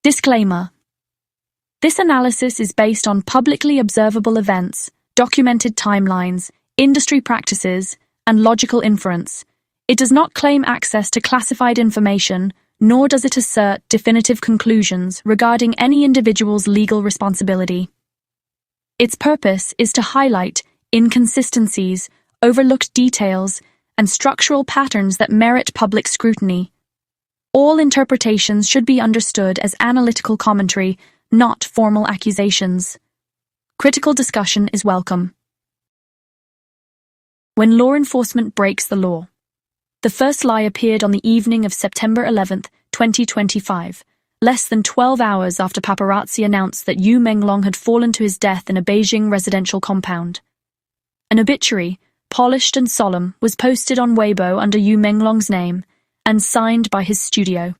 Disclaimer. This analysis is based on publicly observable events, documented timelines, industry practices, and logical inference. It does not claim access to classified information, nor does it assert definitive conclusions regarding any individual's legal responsibility. Its purpose is to highlight inconsistencies, overlooked details, and structural patterns that merit public scrutiny. All interpretations should be understood as analytical commentary, not formal accusations. Critical discussion is welcome. When law enforcement breaks the law. The first lie appeared on the evening of September 11, 2025, less than 12 hours after paparazzi announced that Yu Menglong had fallen to his death in a Beijing residential compound. An obituary, polished and solemn, was posted on Weibo under Yu Menglong's name and signed by his studio.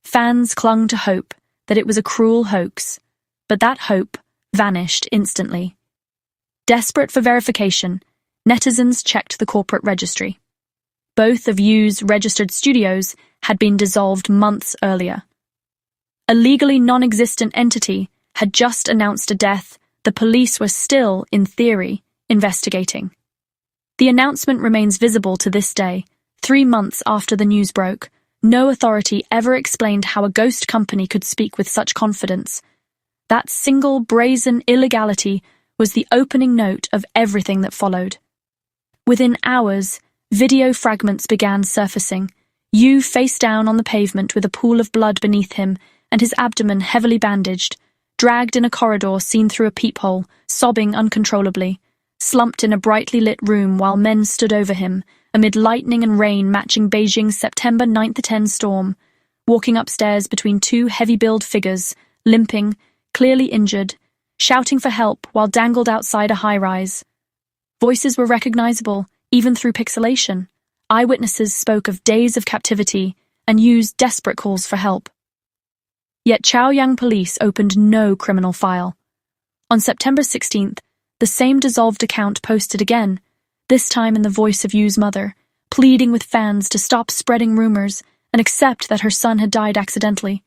Fans clung to hope that it was a cruel hoax, but that hope vanished instantly. Desperate for verification, netizens checked the corporate registry. Both of Yu's registered studios had been dissolved months earlier. A legally non-existent entity had just announced a death the police were still, in theory, investigating. The announcement remains visible to this day. 3 months after the news broke, no authority ever explained how a ghost company could speak with such confidence. That single brazen illegality was the opening note of everything that followed. Within hours, video fragments began surfacing. Yu face down on the pavement with a pool of blood beneath him and his abdomen heavily bandaged, dragged in a corridor seen through a peephole, sobbing uncontrollably, slumped in a brightly lit room while men stood over him, amid lightning and rain matching Beijing's September 9-10 storm, walking upstairs between two heavy-build figures, limping, clearly injured, shouting for help while dangled outside a high-rise. Voices were recognizable, even through pixelation. Eyewitnesses spoke of days of captivity and used desperate calls for help. Yet Chaoyang police opened no criminal file. On September 16th, the same dissolved account posted again, this time in the voice of Yu's mother, pleading with fans to stop spreading rumors and accept that her son had died accidentally.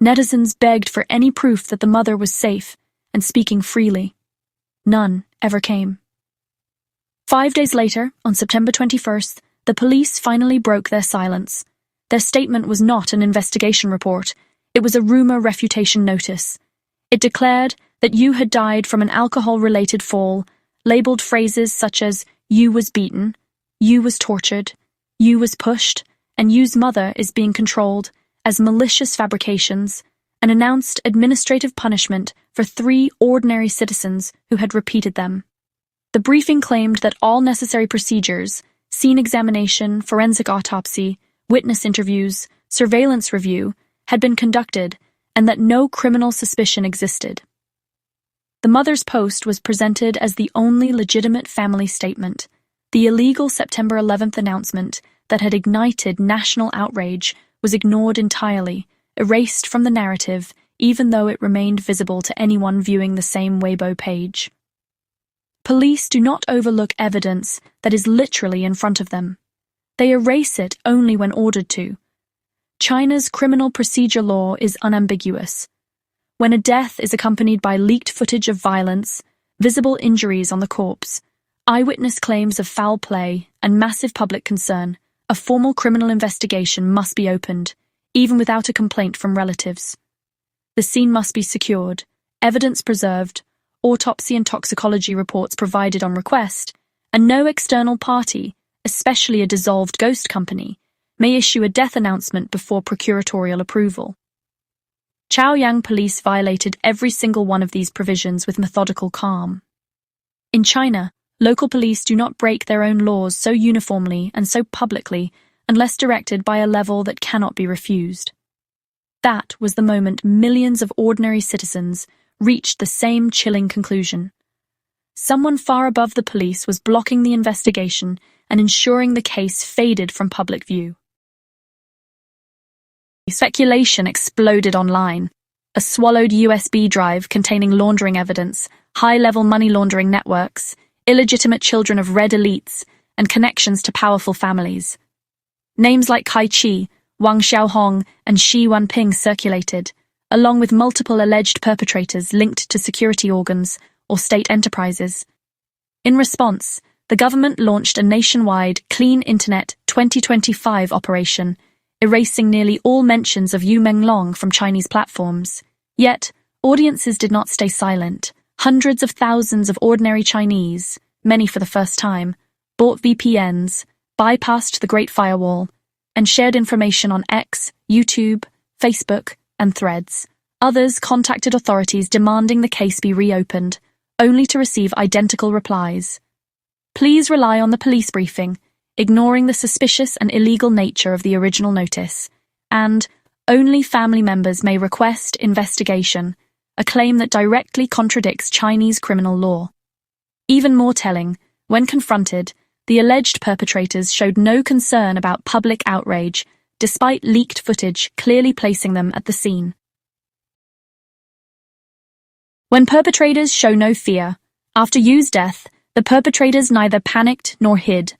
Netizens begged for any proof that the mother was safe and speaking freely. None ever came. 5 days later, on September 21st, the police finally broke their silence. Their statement was not an investigation report. It was a rumor refutation notice. It declared that Yu had died from an alcohol-related fall, labeled phrases such as Yu was beaten, Yu was tortured, Yu was pushed, and Yu's mother is being controlled as malicious fabrications, and announced administrative punishment for 3 ordinary citizens who had repeated them. The briefing claimed that all necessary procedures, scene examination, forensic autopsy, witness interviews, surveillance review, had been conducted, and that no criminal suspicion existed. The mother's post was presented as the only legitimate family statement. The illegal September 11th announcement that had ignited national outrage was ignored entirely, erased from the narrative, even though it remained visible to anyone viewing the same Weibo page. Police do not overlook evidence that is literally in front of them. They erase it only when ordered to. China's criminal procedure law is unambiguous. When a death is accompanied by leaked footage of violence, visible injuries on the corpse, eyewitness claims of foul play, and massive public concern, a formal criminal investigation must be opened, even without a complaint from relatives. The scene must be secured, evidence preserved, autopsy and toxicology reports provided on request, and no external party, especially a dissolved ghost company, may issue a death announcement before procuratorial approval. Chaoyang police violated every single one of these provisions with methodical calm. In China, local police do not break their own laws so uniformly and so publicly unless directed by a level that cannot be refused. That was the moment millions of ordinary citizens reached the same chilling conclusion. Someone far above the police was blocking the investigation and ensuring the case faded from public view. Speculation exploded online. A swallowed USB drive containing laundering evidence, high-level money laundering networks, illegitimate children of red elites, and connections to powerful families. Names like Kai Chi, Wang Xiaohong, and Shi Wanping circulated, along with multiple alleged perpetrators linked to security organs or state enterprises. In response, the government launched a nationwide Clean Internet 2025 operation, erasing nearly all mentions of Yu Menglong from Chinese platforms. Yet, audiences did not stay silent. Hundreds of thousands of ordinary Chinese, many for the first time, bought VPNs, bypassed the Great Firewall, and shared information on X, YouTube, Facebook, and Threads. Others contacted authorities demanding the case be reopened, only to receive identical replies. Please rely on the police briefing, ignoring the suspicious and illegal nature of the original notice, and only family members may request investigation, a claim that directly contradicts Chinese criminal law. Even more telling, when confronted, the alleged perpetrators showed no concern about public outrage, despite leaked footage clearly placing them at the scene. When perpetrators show no fear, after Yu's death, the perpetrators neither panicked nor hid.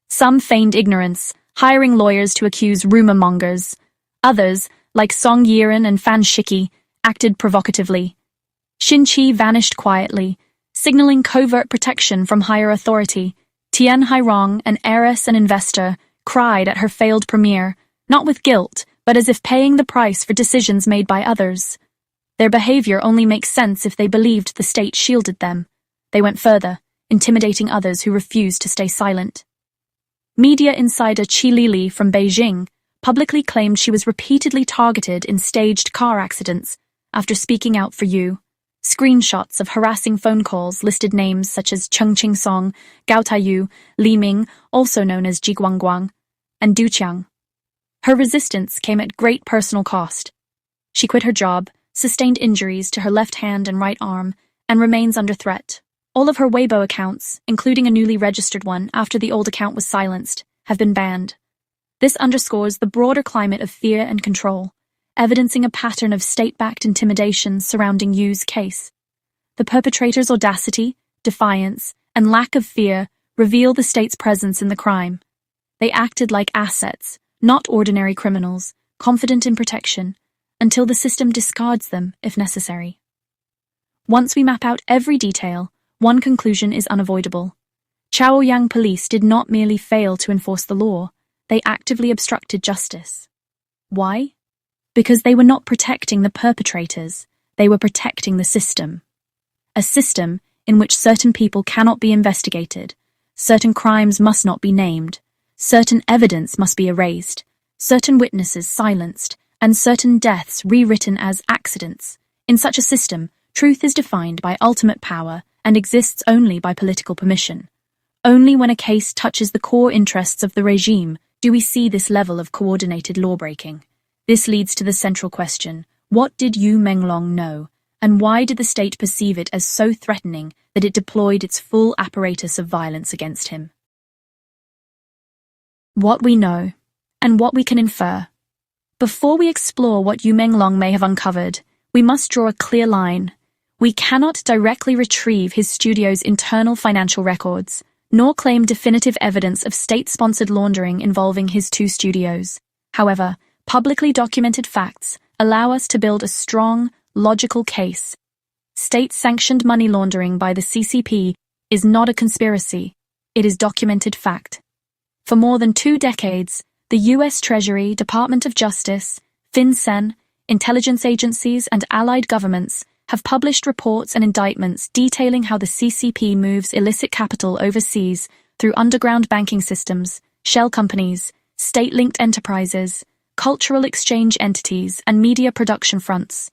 Some feigned ignorance, hiring lawyers to accuse rumor mongers. Others, like Song Yiren and Fan Shiki, acted provocatively. Xin Qi vanished quietly, signaling covert protection from higher authority. Tian Hairong, an heiress and investor, cried at her failed premiere, not with guilt, but as if paying the price for decisions made by others. Their behavior only makes sense if they believed the state shielded them. They went further, intimidating others who refused to stay silent. Media insider Qi Lili from Beijing publicly claimed she was repeatedly targeted in staged car accidents after speaking out for Yu. Screenshots of harassing phone calls listed names such as Cheng Qing Song, Gao Taiyu, Li Ming, also known as Ji Guangguang, and Du Qiang. Her resistance came at great personal cost. She quit her job, sustained injuries to her left hand and right arm, and remains under threat. All of her Weibo accounts, including a newly registered one after the old account was silenced, have been banned. This underscores the broader climate of fear and control, evidencing a pattern of state-backed intimidation surrounding Yu's case. The perpetrator's audacity, defiance, and lack of fear reveal the state's presence in the crime. They acted like assets, not ordinary criminals, confident in protection, until the system discards them if necessary. Once we map out every detail, one conclusion is unavoidable. Chaoyang police did not merely fail to enforce the law, they actively obstructed justice. Why? Because they were not protecting the perpetrators, they were protecting the system. A system in which certain people cannot be investigated, certain crimes must not be named, certain evidence must be erased, certain witnesses silenced, and certain deaths rewritten as accidents. In such a system, truth is defined by ultimate power and exists only by political permission. Only when a case touches the core interests of the regime do we see this level of coordinated lawbreaking. This leads to the central question: what did Yu Menglong know, and why did the state perceive it as so threatening that it deployed its full apparatus of violence against him? What we know, and what we can infer. Before we explore what Yu Menglong may have uncovered, we must draw a clear line. We cannot directly retrieve his studio's internal financial records, nor claim definitive evidence of state-sponsored laundering involving his two studios. However, publicly documented facts allow us to build a strong, logical case. State-sanctioned money laundering by the CCP is not a conspiracy, it is documented fact. For more than 2 decades, the U.S. Treasury, Department of Justice, FinCEN, intelligence agencies, and allied governments have published reports and indictments detailing how the CCP moves illicit capital overseas through underground banking systems, shell companies, state-linked enterprises, cultural exchange entities, and media production fronts.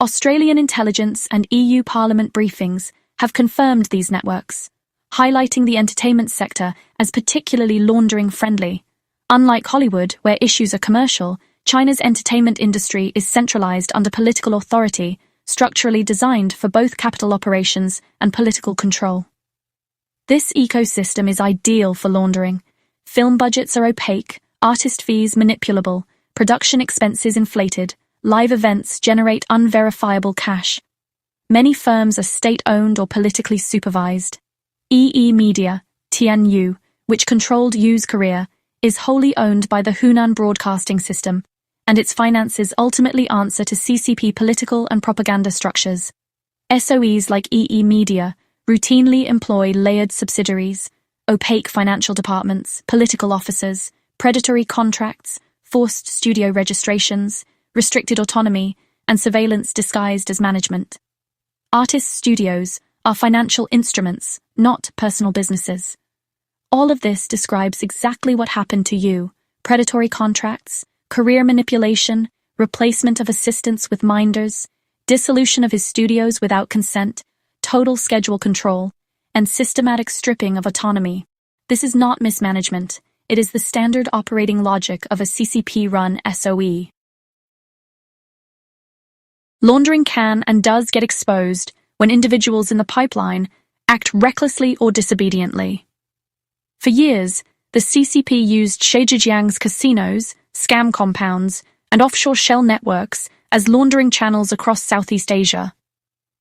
Australian intelligence and EU Parliament briefings have confirmed these networks, highlighting the entertainment sector as particularly laundering-friendly. Unlike Hollywood, where issues are commercial, China's entertainment industry is centralized under political authority, structurally designed for both capital operations and political control. This ecosystem is ideal for laundering. Film budgets are opaque, artist fees manipulable, production expenses inflated, live events generate unverifiable cash. Many firms are state-owned or politically supervised. EE Media, Tianyu, which controlled Yu's career, is wholly owned by the Hunan Broadcasting System, and its finances ultimately answer to CCP political and propaganda structures. SOEs like EE Media routinely employ layered subsidiaries, opaque financial departments, political officers, predatory contracts, forced studio registrations, restricted autonomy, and surveillance disguised as management. Artists' studios are financial instruments, not personal businesses. All of this describes exactly what happened to you: predatory contracts, career manipulation, replacement of assistants with minders, dissolution of his studios without consent, total schedule control, and systematic stripping of autonomy. This is not mismanagement. It is the standard operating logic of a CCP-run SOE. Laundering can and does get exposed when individuals in the pipeline act recklessly or disobediently. For years, the CCP used Chaoyang's casinos, scam compounds, and offshore shell networks as laundering channels across Southeast Asia.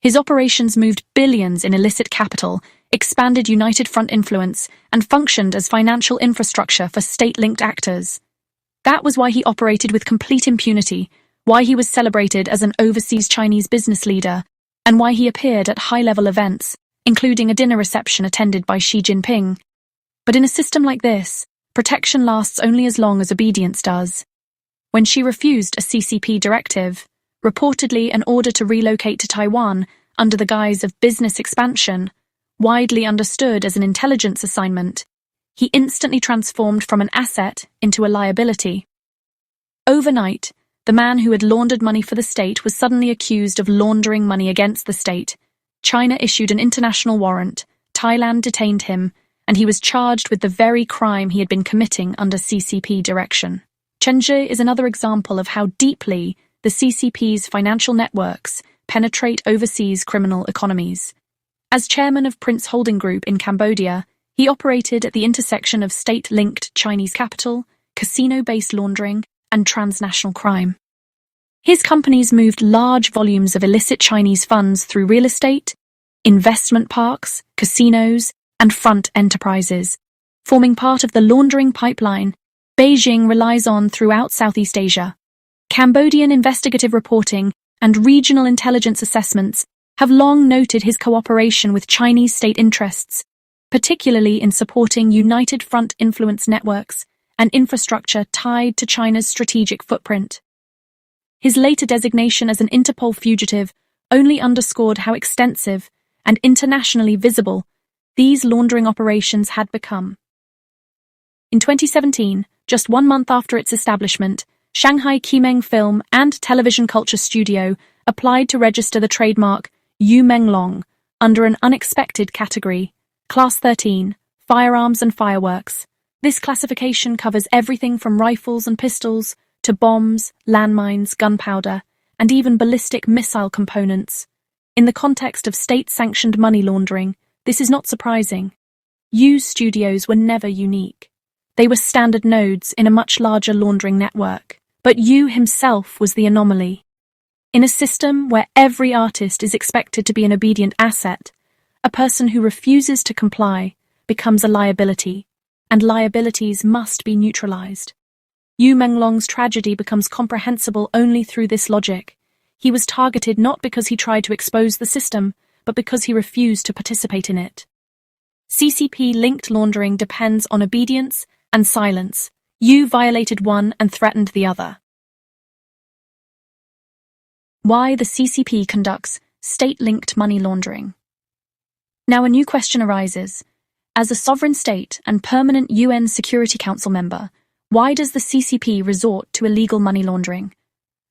His operations moved billions in illicit capital, expanded United Front influence, and functioned as financial infrastructure for state-linked actors. That was why he operated with complete impunity, why he was celebrated as an overseas Chinese business leader, and why he appeared at high-level events, including a dinner reception attended by Xi Jinping. But in a system like this, protection lasts only as long as obedience does. When Xi refused a CCP directive, reportedly an order to relocate to Taiwan under the guise of business expansion, widely understood as an intelligence assignment, he instantly transformed from an asset into a liability. Overnight, the man who had laundered money for the state was suddenly accused of laundering money against the state. China issued an international warrant, Thailand detained him, and he was charged with the very crime he had been committing under CCP direction. Chengzhi is another example of how deeply the CCP's financial networks penetrate overseas criminal economies. As chairman of Prince Holding Group in Cambodia, he operated at the intersection of state-linked Chinese capital, casino-based laundering, and transnational crime. His companies moved large volumes of illicit Chinese funds through real estate, investment parks, casinos, and front enterprises, forming part of the laundering pipeline Beijing relies on throughout Southeast Asia. Cambodian investigative reporting and regional intelligence assessments have long noted his cooperation with Chinese state interests, particularly in supporting United Front influence networks and infrastructure tied to China's strategic footprint. His later designation as an Interpol fugitive only underscored how extensive and internationally visible these laundering operations had become. In 2017, just 1 month after its establishment, Shanghai Qimeng Film and Television Culture Studio applied to register the trademark Yu Menglong under an unexpected category, Class 13, Firearms and Fireworks. This classification covers everything from rifles and pistols to bombs, landmines, gunpowder, and even ballistic missile components. In the context of state-sanctioned money laundering, this is not surprising. Yu's studios were never unique. They were standard nodes in a much larger laundering network. But Yu himself was the anomaly. In a system where every artist is expected to be an obedient asset, a person who refuses to comply becomes a liability, and liabilities must be neutralized. Yu Menglong's tragedy becomes comprehensible only through this logic. He was targeted not because he tried to expose the system, but because he refused to participate in it. CCP-linked laundering depends on obedience and silence. Yu violated one and threatened the other. Why the CCP conducts state-linked money laundering. Now a new question arises. As a sovereign state and permanent UN Security Council member, why does the CCP resort to illegal money laundering?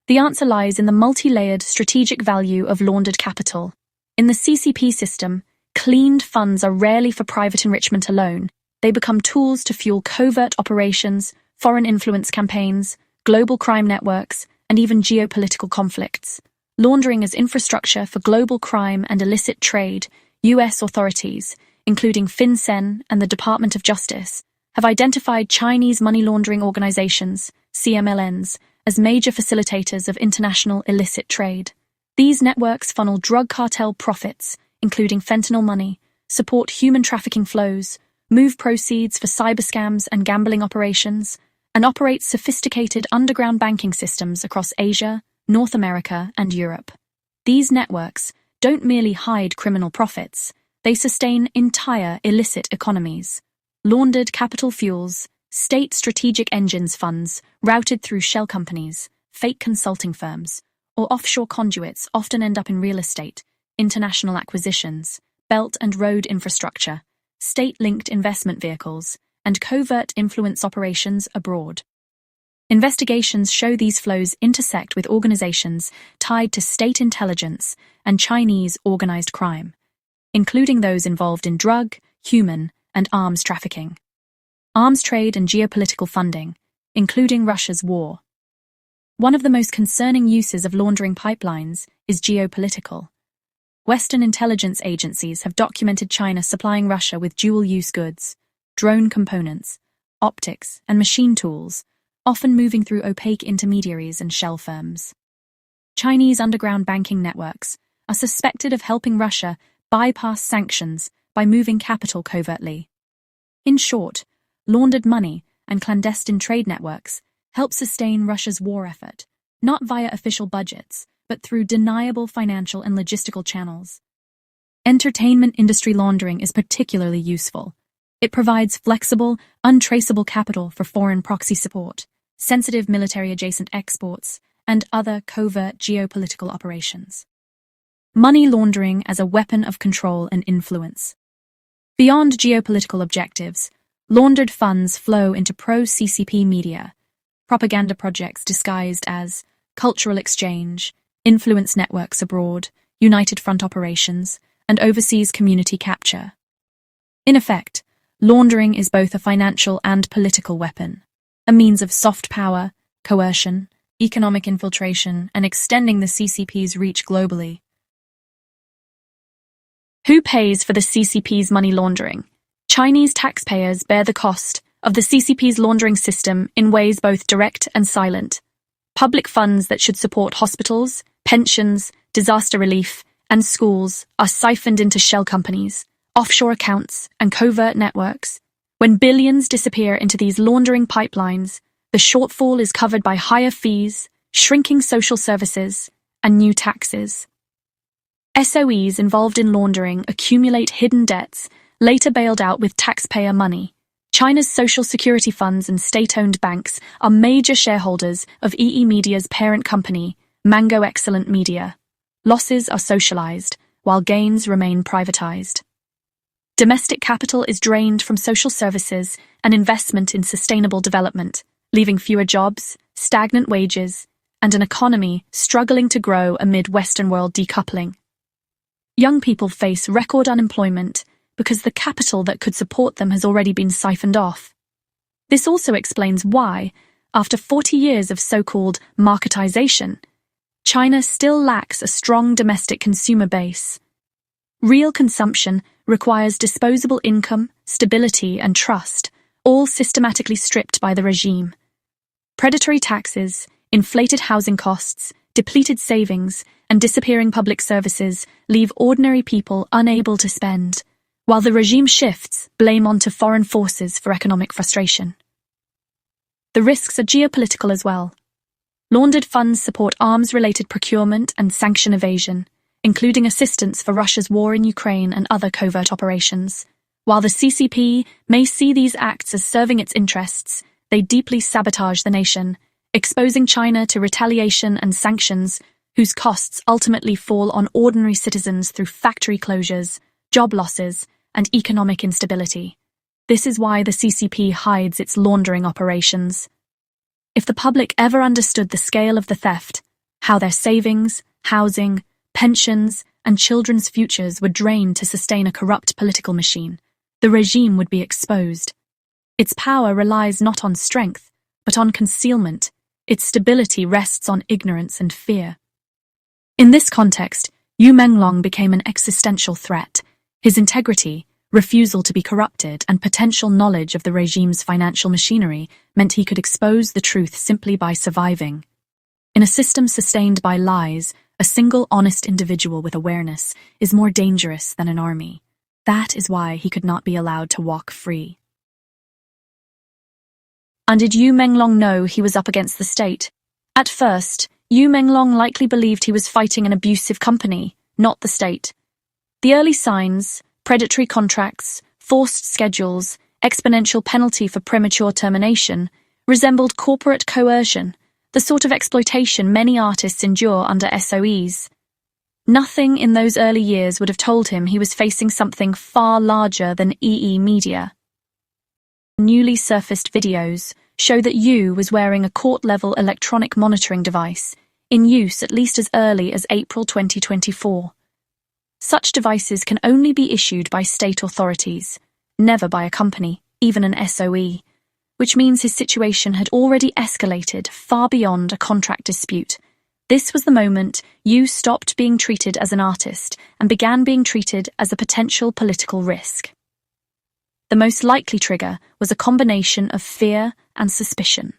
The answer lies in the multi-layered strategic value of laundered capital. In the CCP system, cleaned funds are rarely for private enrichment alone. They become tools to fuel covert operations, foreign influence campaigns, global crime networks, and even geopolitical conflicts. Laundering as infrastructure for global crime and illicit trade, US authorities, including FinCEN and the Department of Justice, have identified Chinese money laundering organizations, CMLNs, as major facilitators of international illicit trade. These networks funnel drug cartel profits, including fentanyl money, support human trafficking flows, move proceeds for cyber scams and gambling operations, and operates sophisticated underground banking systems across Asia, North America, and Europe. These networks don't merely hide criminal profits, they sustain entire illicit economies. Laundered capital fuels, state strategic engines funds routed through shell companies, fake consulting firms, or offshore conduits often end up in real estate, international acquisitions, belt and road infrastructure, state-linked investment vehicles, and covert influence operations abroad. Investigations show these flows intersect with organizations tied to state intelligence and Chinese organized crime, including those involved in drug, human, and arms trafficking. Arms trade and geopolitical funding, including Russia's war. One of the most concerning uses of laundering pipelines is geopolitical. Western intelligence agencies have documented China supplying Russia with dual-use goods, drone components, optics, and machine tools, often moving through opaque intermediaries and shell firms. Chinese underground banking networks are suspected of helping Russia bypass sanctions by moving capital covertly. In short, laundered money and clandestine trade networks help sustain Russia's war effort, not via official budgets, but through deniable financial and logistical channels. Entertainment industry laundering is particularly useful. It provides flexible, untraceable capital for foreign proxy support, sensitive military-adjacent exports, and other covert geopolitical operations. Money laundering as a weapon of control and influence. Beyond geopolitical objectives, laundered funds flow into pro-CCP media, propaganda projects disguised as cultural exchange, influence networks abroad, United Front operations, and overseas community capture. In effect, laundering is both a financial and political weapon, a means of soft power, coercion, economic infiltration, and extending the CCP's reach globally. Who pays for the CCP's money laundering? Chinese taxpayers bear the cost of the CCP's laundering system in ways both direct and silent. Public funds that should support hospitals, pensions, disaster relief, and schools are siphoned into shell companies, offshore accounts, and covert networks. When billions disappear into these laundering pipelines, the shortfall is covered by higher fees, shrinking social services, and new taxes. SOEs involved in laundering accumulate hidden debts, later bailed out with taxpayer money. China's social security funds and state-owned banks are major shareholders of EE Media's parent company, Mango Excellent Media. Losses are socialized, while gains remain privatized. Domestic capital is drained from social services and investment in sustainable development, leaving fewer jobs, stagnant wages, and an economy struggling to grow amid Western world decoupling. Young people face record unemployment because the capital that could support them has already been siphoned off. This also explains why, after 40 years of so-called marketization, China still lacks a strong domestic consumer base. Real consumption requires disposable income, stability, and trust, all systematically stripped by the regime. Predatory taxes, inflated housing costs, depleted savings, and disappearing public services leave ordinary people unable to spend, while the regime shifts blame onto foreign forces for economic frustration. The risks are geopolitical as well. Laundered funds support arms-related procurement and sanction evasion, including assistance for Russia's war in Ukraine and other covert operations. While the CCP may see these acts as serving its interests, they deeply sabotage the nation, exposing China to retaliation and sanctions whose costs ultimately fall on ordinary citizens through factory closures, job losses, and economic instability. This is why the CCP hides its laundering operations. If the public ever understood the scale of the theft, how their savings, housing, pensions, and children's futures were drained to sustain a corrupt political machine, the regime would be exposed. Its power relies not on strength, but on concealment. Its stability rests on ignorance and fear. In this context, Yu Menglong became an existential threat. His integrity, refusal to be corrupted, and potential knowledge of the regime's financial machinery meant he could expose the truth simply by surviving. In a system sustained by lies, a single honest individual with awareness is more dangerous than an army. That is why he could not be allowed to walk free. And did Yu Menglong know he was up against the state? At first, Yu Menglong likely believed he was fighting an abusive company, not the state. The early signs, predatory contracts, forced schedules, exponential penalty for premature termination, resembled corporate coercion, the sort of exploitation many artists endure under SOEs. Nothing in those early years would have told him he was facing something far larger than EE Media. Newly surfaced videos show that Yu was wearing a court-level electronic monitoring device, in use at least as early as April 2024. Such devices can only be issued by state authorities, never by a company, even an SOE, which means his situation had already escalated far beyond a contract dispute. This was the moment Yu stopped being treated as an artist and began being treated as a potential political risk. The most likely trigger was a combination of fear and suspicion.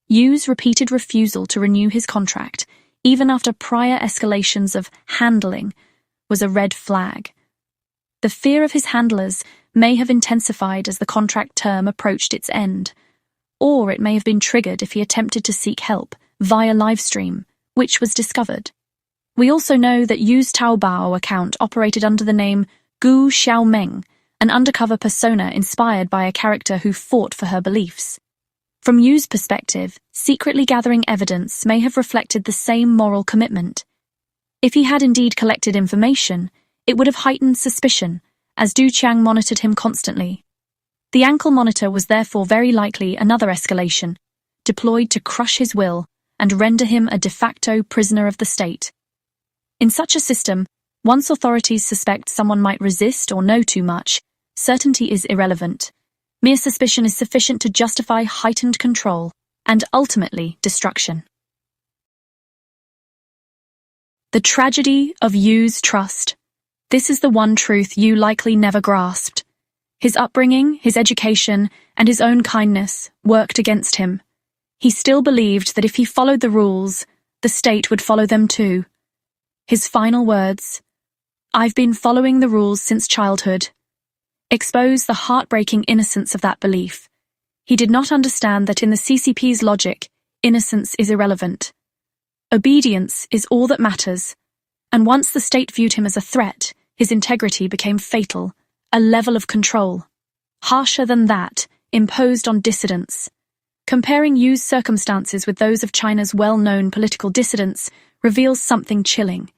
Yu's repeated refusal to renew his contract, even after prior escalations of handling, was a red flag. The fear of his handlers may have intensified as the contract term approached its end, or it may have been triggered if he attempted to seek help via livestream, which was discovered. We also know that Yu's Taobao account operated under the name Gu Xiaomeng, an undercover persona inspired by a character who fought for her beliefs. From Yu's perspective, secretly gathering evidence may have reflected the same moral commitment. If he had indeed collected information, it would have heightened suspicion, as Du Qiang monitored him constantly. The ankle monitor was therefore very likely another escalation, deployed to crush his will and render him a de facto prisoner of the state. In such a system, once authorities suspect someone might resist or know too much, certainty is irrelevant. Mere suspicion is sufficient to justify heightened control and ultimately destruction. The tragedy of Yu's trust. This is the one truth Yu likely never grasped. His upbringing, his education, and his own kindness worked against him. He still believed that if he followed the rules, the state would follow them too. His final words, "I've been following the rules since childhood," expose the heartbreaking innocence of that belief. He did not understand that in the CCP's logic, innocence is irrelevant. Obedience is all that matters, and once the state viewed him as a threat, his integrity became fatal, a level of control, harsher than that, imposed on dissidents. Comparing Yu's circumstances with those of China's well-known political dissidents reveals something chilling.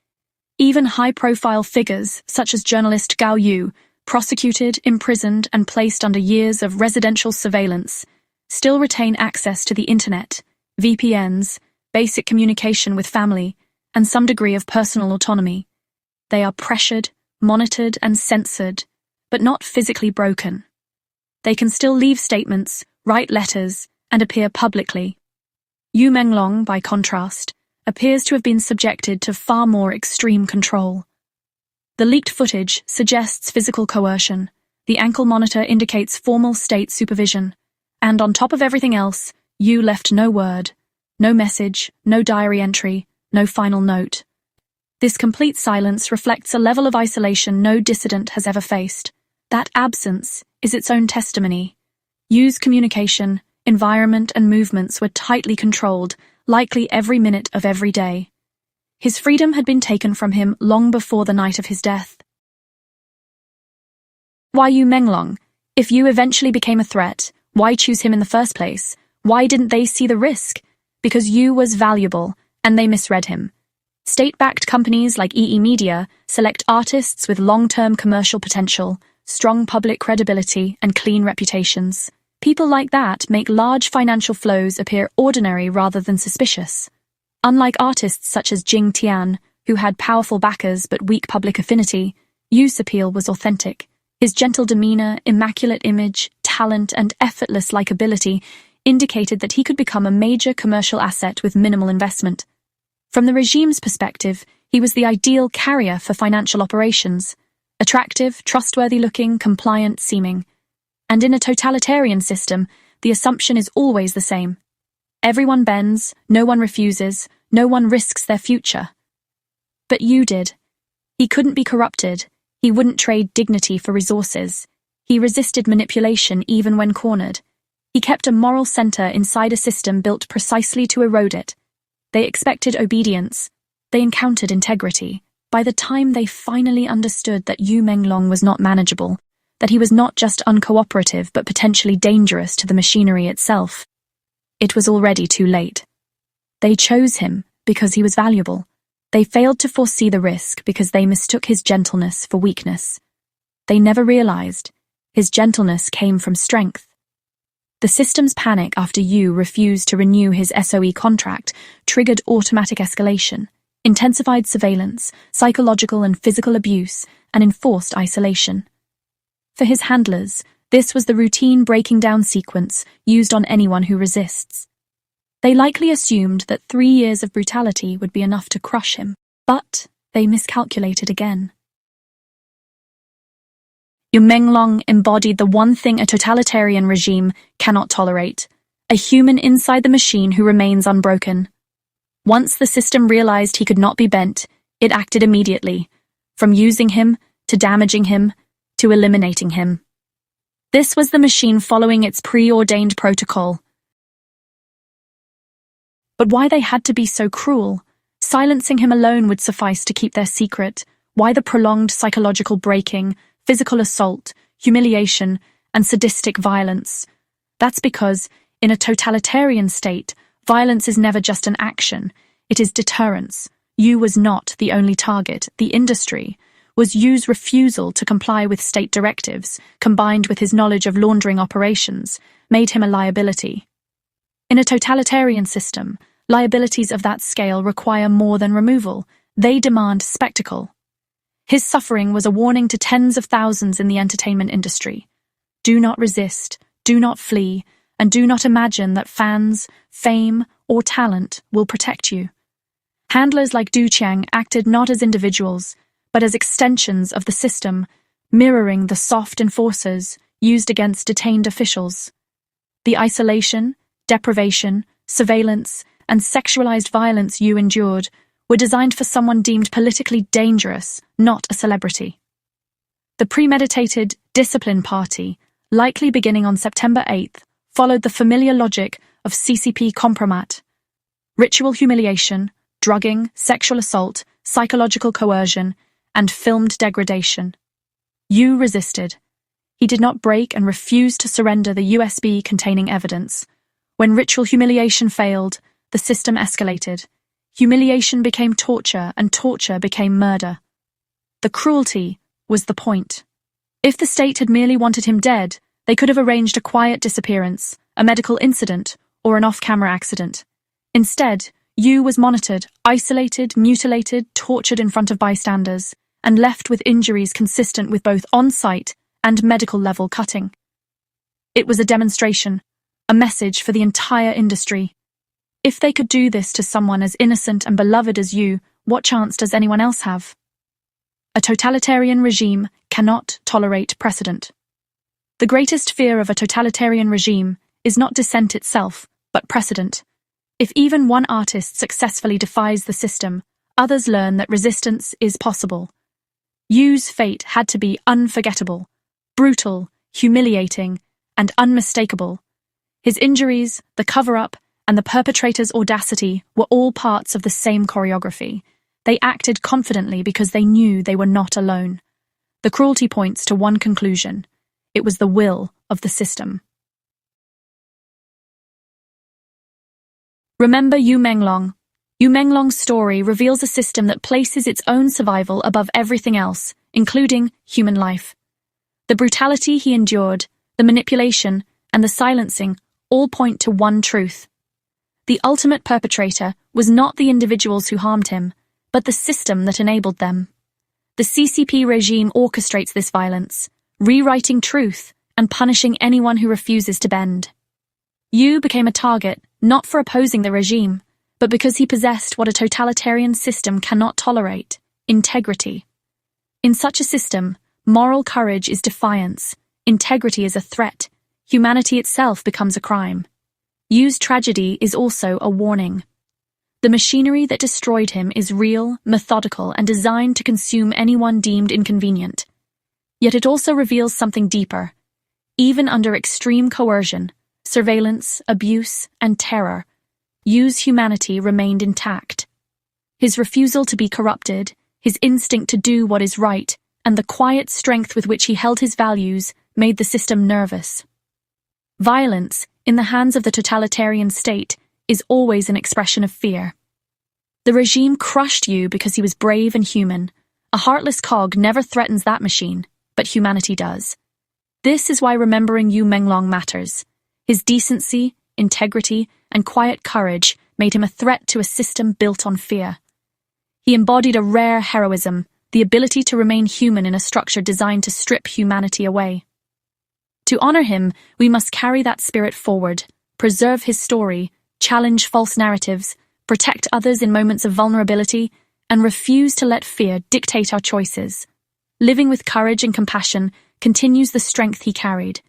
Even high-profile figures, such as journalist Gao Yu, prosecuted, imprisoned, and placed under years of residential surveillance, still retain access to the internet, VPNs, basic communication with family, and some degree of personal autonomy. They are pressured, monitored, and censored, but not physically broken. They can still leave statements, write letters, and appear publicly. Yu Menglong, by contrast, appears to have been subjected to far more extreme control. The leaked footage suggests physical coercion, the ankle monitor indicates formal state supervision, and on top of everything else, Yu left no word, no message, no diary entry, no final note. This complete silence reflects a level of isolation no dissident has ever faced. That absence is its own testimony. Yu's communication, environment, and movements were tightly controlled, likely every minute of every day. His freedom had been taken from him long before the night of his death. Why Yu Menglong? If Yu eventually became a threat, why choose him in the first place? Why didn't they see the risk? Because Yu was valuable, and they misread him. State-backed companies like EE Media select artists with long-term commercial potential, strong public credibility, and clean reputations. People like that make large financial flows appear ordinary rather than suspicious. Unlike artists such as Jing Tian, who had powerful backers but weak public affinity, Yu's appeal was authentic. His gentle demeanor, immaculate image, talent, and effortless likability indicated that he could become a major commercial asset with minimal investment. From the regime's perspective, he was the ideal carrier for financial operations, attractive, trustworthy-looking, compliant-seeming. And in a totalitarian system, the assumption is always the same. Everyone bends, no one refuses, no one risks their future. But Yu did. He couldn't be corrupted. He wouldn't trade dignity for resources. He resisted manipulation even when cornered. He kept a moral center inside a system built precisely to erode it. They expected obedience. They encountered integrity. By the time they finally understood that Yu Menglong was not manageable, that he was not just uncooperative but potentially dangerous to the machinery itself, it was already too late. They chose him because he was valuable. They failed to foresee the risk because they mistook his gentleness for weakness. They never realized his gentleness came from strength. The system's panic after Yu refused to renew his SOE contract triggered automatic escalation, intensified surveillance, psychological and physical abuse, and enforced isolation. For his handlers, this was the routine breaking down sequence used on anyone who resists. They likely assumed that 3 years of brutality would be enough to crush him, but they miscalculated again. Yu Menglong embodied the one thing a totalitarian regime cannot tolerate: a human inside the machine who remains unbroken. Once the system realized he could not be bent, it acted immediately, from using him, to damaging him, to eliminating him. This was the machine following its preordained protocol. But why they had to be so cruel? Silencing him alone would suffice to keep their secret. Why the prolonged psychological breaking, physical assault, humiliation, and sadistic violence? That's because, in a totalitarian state, violence is never just an action, it is deterrence. Yu was not the only target. The industry was Yu's refusal to comply with state directives, combined with his knowledge of laundering operations, made him a liability. In a totalitarian system, liabilities of that scale require more than removal. They demand spectacle. His suffering was a warning to tens of thousands in the entertainment industry. Do not resist, do not flee, and do not imagine that fans, fame, or talent will protect you. Handlers like Du Qiang acted not as individuals, but as extensions of the system, mirroring the soft enforcers used against detained officials. The isolation, deprivation, surveillance, and sexualized violence Yu endured were designed for someone deemed politically dangerous, not a celebrity. The premeditated discipline party, likely beginning on September 8th, followed the familiar logic of CCP compromat: ritual humiliation, drugging, sexual assault, psychological coercion, and filmed degradation. Yu resisted. He did not break and refused to surrender the USB containing evidence. When ritual humiliation failed, the system escalated. Humiliation became torture, and torture became murder. The cruelty was the point. If the state had merely wanted him dead, they could have arranged a quiet disappearance, a medical incident, or an off-camera accident. Instead, Yu was monitored, isolated, mutilated, tortured in front of bystanders, and left with injuries consistent with both on-site and medical-level cutting. It was a demonstration, a message for the entire industry. If they could do this to someone as innocent and beloved as Yu, what chance does anyone else have? A totalitarian regime cannot tolerate precedent. The greatest fear of a totalitarian regime is not dissent itself, but precedent. If even one artist successfully defies the system, others learn that resistance is possible. Yu's fate had to be unforgettable, brutal, humiliating, and unmistakable. His injuries, the cover-up, and the perpetrator's audacity were all parts of the same choreography. They acted confidently because they knew they were not alone. The cruelty points to one conclusion: it was the will of the system. Remember Yu Menglong. Yu Menglong's story reveals a system that places its own survival above everything else, including human life. The brutality he endured, the manipulation, and the silencing all point to one truth. The ultimate perpetrator was not the individuals who harmed him, but the system that enabled them. The CCP regime orchestrates this violence, rewriting truth and punishing anyone who refuses to bend. Yu became a target not for opposing the regime, but because he possessed what a totalitarian system cannot tolerate: integrity. In such a system, moral courage is defiance, integrity is a threat, humanity itself becomes a crime. Yu's tragedy is also a warning. The machinery that destroyed him is real, methodical, and designed to consume anyone deemed inconvenient. Yet it also reveals something deeper. Even under extreme coercion, surveillance, abuse, and terror, Yu's humanity remained intact. His refusal to be corrupted, his instinct to do what is right, and the quiet strength with which he held his values made the system nervous. Violence, in the hands of the totalitarian state, is always an expression of fear. The regime crushed Yu because he was brave and human. A heartless cog never threatens that machine, but humanity does. This is why remembering Yu Menglong matters. His decency, integrity, and quiet courage made him a threat to a system built on fear. He embodied a rare heroism, the ability to remain human in a structure designed to strip humanity away. To honor him, we must carry that spirit forward, preserve his story, challenge false narratives, protect others in moments of vulnerability, and refuse to let fear dictate our choices. Living with courage and compassion continues the strength he carried,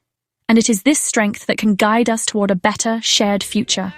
and it is this strength that can guide us toward a better, shared future.